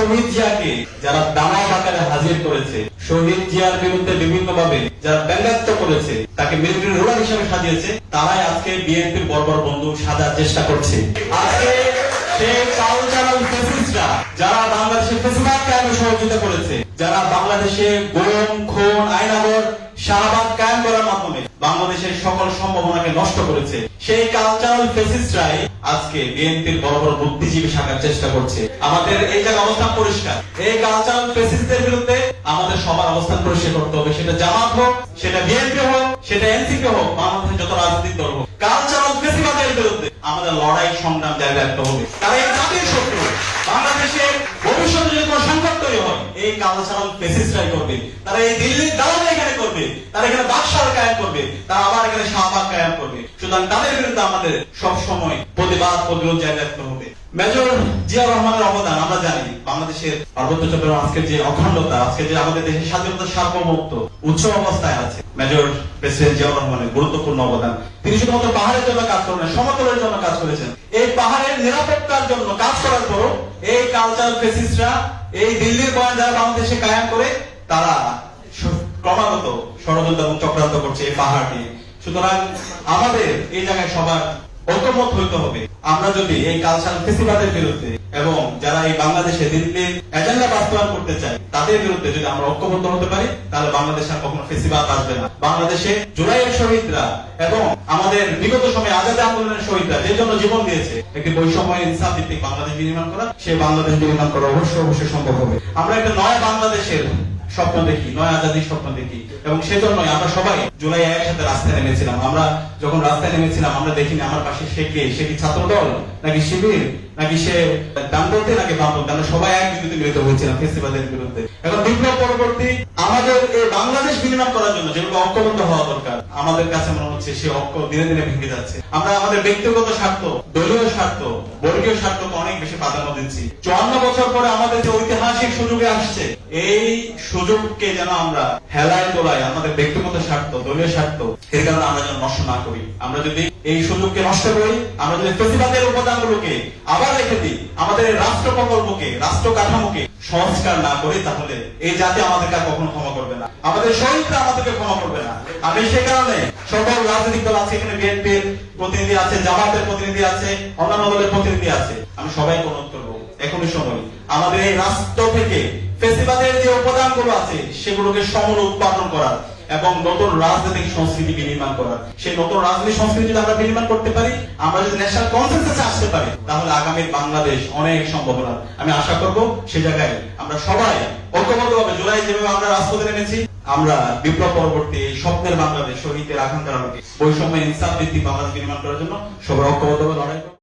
শহীদ জিয়াকে যারা দামাল আকারে হাজির করেছে, শহীদ জিয়ার বিরুদ্ধে বিভিন্ন ভাবে যারা ব্যঙ্গাত্মক করেছে, তাকে মিলিটারি রুলার হিসেবে সাজিয়েছে, তারাই আজকে বিএনপির বর্বর বন্দুক সাজার চেষ্টা করছে। আজকে সেই কালচারাল ফ্যাসিস্টরা যারা বাংলাদেশের ফ্যাসিবাদ কায়েমে সহযোগিতা করেছে, যারা বাংলাদেশে গুম, খুন, আইনাগর, শাহবাগ কায়েম করার মাধ্যমে বাংলাদেশের সকল সম্ভাবনাকে নষ্ট করেছে, সেই কালচারাল ফ্যাসিস্টরাই আজকে বিএনপির বড় বড় বুদ্ধিজীবী শাখার চেষ্টা করছে। আমাদের এই জায়গা অবস্থান পরিষ্কার, এই কালচারাল ফ্যাসিস্টদের বিরুদ্ধে আমাদের সবার অবস্থান পরিষ্কার করতে হবে। সেটা জামাত হোক, সেটা বিএনপি হোক, সেটা এনসিপি হোক, বাংলাদেশের যত রাজনৈতিক দল হোক, কালচারাল ফ্যাসিবাদের বিরুদ্ধে আমাদের লড়াই সংগ্রাম জারি রাখতে হবে। তারা এই জাতির শত্রু। বাংলাদেশের ভবিষ্যতে যদি কোনো সংকট তৈরি হয়, এই কালচারাল ফ্যাসিস্টরাই করবে। তারা এই দিল্লির দালালি এখানে করবে, তারা এখানে বাদশাহ কায়েম করবে, তারা আবার এখানে শাহবাগ কায়েম করবে। সুতরাং তাদের বিরুদ্ধে আমাদের সব সময় প্রতিবাদ প্রতিরোধ জারি রাখতে হবে। মেজর জিয়াউর রহমানের অবদান আমরা জানি। বাংলাদেশের পার্বত্য চট্টগ্রাম আজকে যে অখণ্ডতা, আজকে যে আমাদের দেশের স্বাধীনতার সার্বভৌমত্ব উচ্চ অবস্থায় আছে, মেজর প্রেসিডেন্ট জিয়াউর রহমানের গুরুত্বপূর্ণ অবদান। তিনি শুধুমাত্র পাহাড়ের জন্য কাজ করেন, সমতলের জন্য কাজ করেছেন। এই পাহাড়ের নিরাপত্তার জন্য কাজ করার পরও এই কালচারাল ফ্যাসিস্টরা, এই দিল্লির বয়ান যারা বাংলাদেশে কায়েম করে, তারা ক্রমাগত ষড়যন্ত্র এবং চক্রান্ত করছে এই পাহাড় নিয়ে। সুতরাং আমাদের এই জায়গায় সবার ঐক্যমত হইতে হবে। আমরা যদি এই কালচারাল ফেস্টিভালের বিরুদ্ধে এবং যারা এই বাংলাদেশে দিল্লির এজেন্ডা বাস্তবায়ন করতে চায় তাদের বিরুদ্ধে যদি আমরা ঐক্যবদ্ধ হতে পারি, তাহলে বাংলাদেশে আর কখনো ফেস্টিভাল আসবে না। বাংলাদেশে জুলাইয়ের শহীদরা এবং আমাদের বিগত সময়ে আজাদী আন্দোলনের শহীদরা যে জন্য জীবন দিয়েছে, একটি বৈষম্য ইনসাফ ভিত্তিক বাংলাদেশ নির্মাণ করা, সেই বাংলাদেশ নির্মাণ করা অবশ্যই সম্ভব হবে। আমরা একটা নয়া বাংলাদেশের স্বপ্ন দেখি, নয় আজাদির স্বপ্ন দেখি, এবং সেজন্যই আমরা সবাই জুলাই একসাথে রাস্তায় নেমেছিলাম। আমরা যখন রাস্তায় নেমেছিলাম, আমরা দেখিনি আমার পাশে সে কে, সে কি ছাত্র দল নাকি শিবির নাকি সে ডানপন্থী নাকি বামপন্থী, আমরা সবাই এক বিরুদ্ধে মিলিত হয়েছিলাম ফেস্টিভালের বিরুদ্ধে। এখন বিপ্লব পরবর্তী আমাদের এই বাংলাদেশ বিনির্মাণ করার জন্য যেভাবে ঐক্যবদ্ধ হওয়া দরকার, আমাদের কাছে মনে হচ্ছে সে ঐক্য দিনে দিনে ভেঙে যাচ্ছে। আমরা আমাদের ব্যক্তিগত স্বার্থ, দলীয় স্বার্থ, বর্গীয় স্বার্থকে অনেক বেশি প্রাধান্য দিচ্ছি। 54 বছর পরে আমাদের যে ঐতিহাসিক সুযোগে আসছে, এই সুযোগকে যেন আমরা হেলায় তোলায় আমাদের ব্যক্তিগত স্বার্থ, দলীয় স্বার্থ, এর কারণে আমরা যেন নষ্ট না করি। আমরা যদি এই সুযোগকে নষ্ট করি, আমরা যদি ফেস্টিভালের উপাদানগুলোকে আবার রেখে দিই, আমাদের এই রাষ্ট্র প্রকল্পকে, রাষ্ট্র কাঠামোকে সংস্কার না করি, তাহলে এই জাতি আমাদেরকে আর কখনো ক্ষমা করবে না, আমাদের শহীদরা আমাদেরকে ক্ষমা করবে না। আমি সে কারণে সকল রাজনৈতিক দল আছে, এখানে বিএনপির প্রতিনিধি আছে, জামাতের প্রতিনিধি আছে, অন্যান্য দলের প্রতিনিধি আছে, আমি সবাইকে অনুরোধ করবো এখনই সময় আমাদের এই রাষ্ট্র থেকে ফেস্টিভালের যে উপাদানগুলো আছে সেগুলোকে সমূল উৎপাদন করার এবং নতুন রাজনৈতিক সংস্কৃতি বিনির্মাণ করার। সেই নতুন রাজনৈতিক সংস্কৃতি যদি আমরা বিনির্মাণ করতে পারি, আমরা যদি ন্যাশনাল কনসেনসাসে আসতে পারি, তাহলে আগামীর বাংলাদেশ অনেক সম্ভাবনা। আমি আশা করব সে জায়গায় আমরা সবাই ঐক্যবদ্ধভাবে জুলাই যেভাবে আমরা রাজপথে নেমেছি, আমরা বিপ্লব পরবর্তী এই স্বপ্নের বাংলাদেশ, শহীদের আকাঙ্ক্ষার আলোকে বৈষম্য ইনসাফ ভিত্তিক বাংলাদেশ নির্মাণ করার জন্য সবাই ঐক্যবদ্ধভাবে লড়াই করব।